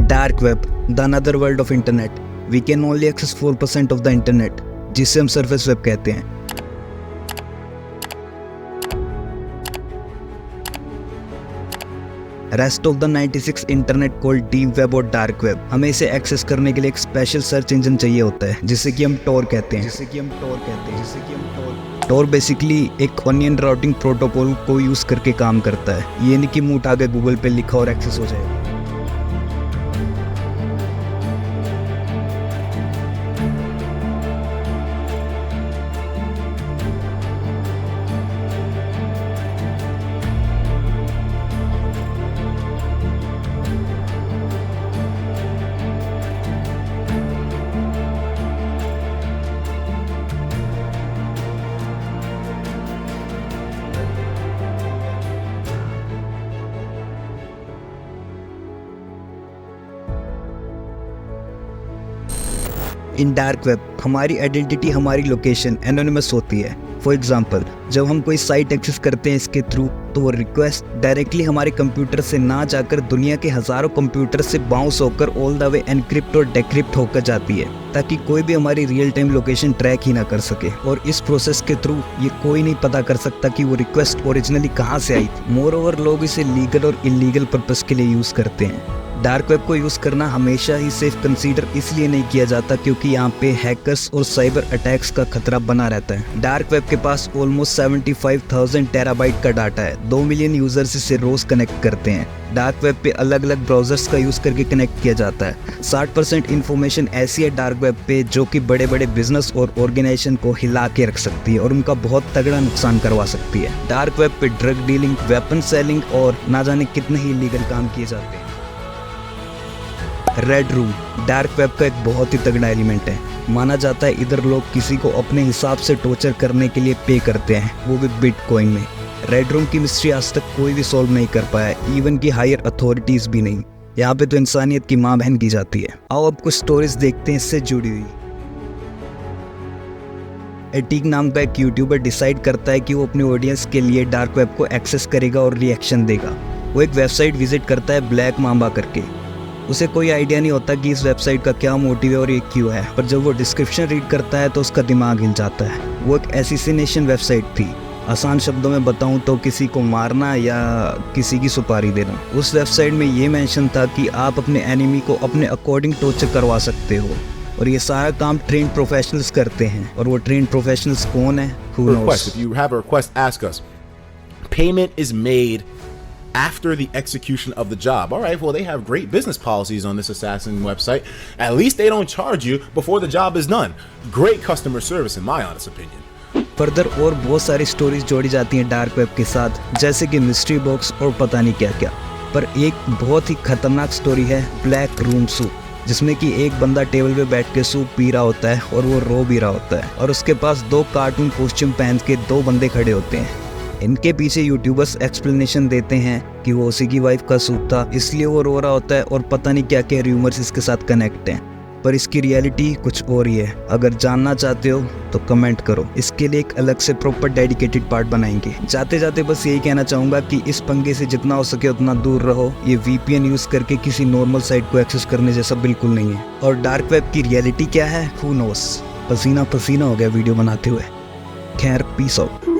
Dark web, the another world of internet. We can only access 4% of the internet, जिसे हम surface web कहते हैं। Rest of the 96 internet called deep web और dark web. हमें इसे access करने के लिए एक स्पेशल सर्च इंजन चाहिए होता है, जिसे कि हम टॉर कहते हैं। टॉर बेसिकली एक ऑनियन राउटिंग प्रोटोकॉल को यूज करके काम करता है। ये नहीं कि मुंह उठा के गूगल पे लिखा और एक्सेस हो जाए। इन डार्क वेब हमारी आइडेंटिटी, हमारी लोकेशन एनोनिमस होती है। फॉर एग्जाम्पल, जब हम कोई साइट एक्सेस करते हैं इसके थ्रू, तो वो रिक्वेस्ट डायरेक्टली हमारे कंप्यूटर से ना जाकर दुनिया के हज़ारों कंप्यूटर से बाउंस होकर ऑल द वे एनक्रिप्ट और डेक्रिप्ट होकर जाती है, ताकि कोई भी हमारी रियल टाइम लोकेशन ट्रैक ही ना कर सके। और इस प्रोसेस के थ्रू ये कोई नहीं पता कर सकता कि वो रिक्वेस्ट ओरिजिनली कहाँ से आई थी। मोर ओवर, लोग इसे लीगल और इलीगल पर्पस के लिए यूज़ करते हैं। डार्क वेब को यूज़ करना हमेशा ही सेफ कंसीडर इसलिए नहीं किया जाता क्योंकि यहाँ पे हैकर्स और साइबर अटैक्स का खतरा बना रहता है। डार्क वेब के पास ऑलमोस्ट 75,000 टेराबाइट का डाटा है। 2 मिलियन यूजर्स इसे रोज कनेक्ट करते हैं। डार्क वेब पे अलग अलग ब्राउजर्स का यूज़ करके कनेक्ट किया जाता है। 60% इन्फॉर्मेशन ऐसी है डार्क वेब पे जो कि बड़े बड़े बिजनेस और ऑर्गेनाइजेशन को हिला के रख सकती है और उनका बहुत तगड़ा नुकसान करवा सकती है। डार्क वेब पे ड्रग डीलिंग, वेपन सेलिंग और ना जाने कितने ही इलीगल काम किए जाते हैं। रेड रूम डार्क वेब का एक बहुत ही तगड़ा एलिमेंट है। माना जाता है इधर लोग किसी को अपने हिसाब से टॉर्चर करने के लिए पे करते हैं, वो भी बिटकॉइन में। रेड रूम की मिस्ट्री आज तक कोई भी सॉल्व नहीं कर पाया, इवन की हायर अथॉरिटीज भी नहीं। यहाँ पे तो इंसानियत की माँ बहन की जाती है। आओ अब कुछ स्टोरीज देखते हैं इससे जुड़ी हुई। एटीक नाम का एक यूट्यूबर डिसाइड करता है कि वो अपने ऑडियंस के लिए डार्क वेब को एक्सेस करेगा और रिएक्शन देगा। वो एक वेबसाइट विजिट करता है ब्लैक मांबा करके। उसे कोई आइडिया नहीं होता कि इस वेबसाइट का क्या मोटिव है और ये क्यों है, पर जब वो डिस्क्रिप्शन रीड करता है तो उसका दिमाग हिल जाता है। वो एक एसिसिनेशन वेबसाइट थी। आसान शब्दों में बताऊं तो किसी को मारना या किसी की सुपारी देना। उस वेबसाइट में ये मेंशन था कि आप अपने एनिमी को अपने अकॉर्डिंग टॉर्चर करवा सकते हो और ये सारा काम ट्रेंड प्रोफेशनल्स करते हैं। और वो ट्रेंड प्रोफेशनल्स कौन है? Who knows? If you have a request, ask us. Payment is made after the execution of the job. All right, well, they have great business policies on this assassin website. At least they don't charge you before the job is done. Great customer service, in my honest opinion. Further और बहुत सारी stories जोड़ी जाती हैं dark web के साथ, जैसे कि मिस्ट्री बॉक्स और पता नहीं क्या क्या। पर एक बहुत ही खतरनाक स्टोरी है ब्लैक रूम सूप, जिसमें कि एक बंदा टेबल पे बैठ के सूप पी रहा होता है और वो रो भी रहा होता है और उसके पास 2 कार्टून कॉस्ट्यूम पहन के 2 बंदे खड़े होते हैं। इनके पीछे यूट्यूबर्स एक्सप्लेनेशन देते हैं कि वो उसी की वाइफ का सूप था, इसलिए वो रो रहा होता है और पता नहीं क्या क्या र्यूमर्स इसके साथ कनेक्ट हैं। पर इसकी रियलिटी कुछ और ही है। अगर जानना चाहते हो तो कमेंट करो, इसके लिए एक अलग से प्रॉपर डेडिकेटेड पार्ट बनाएंगे। जाते जाते बस यही कहना चाहूँगा कि इस पंगे से जितना हो सके उतना दूर रहो। ये VPN यूज़ करके किसी नॉर्मल साइट को एक्सेस करने जैसा बिल्कुल नहीं है। और डार्क वेब की रियलिटी क्या है, हू नोस। पसीना पसीना हो गया वीडियो बनाते हुए। खैर, पीस आउट।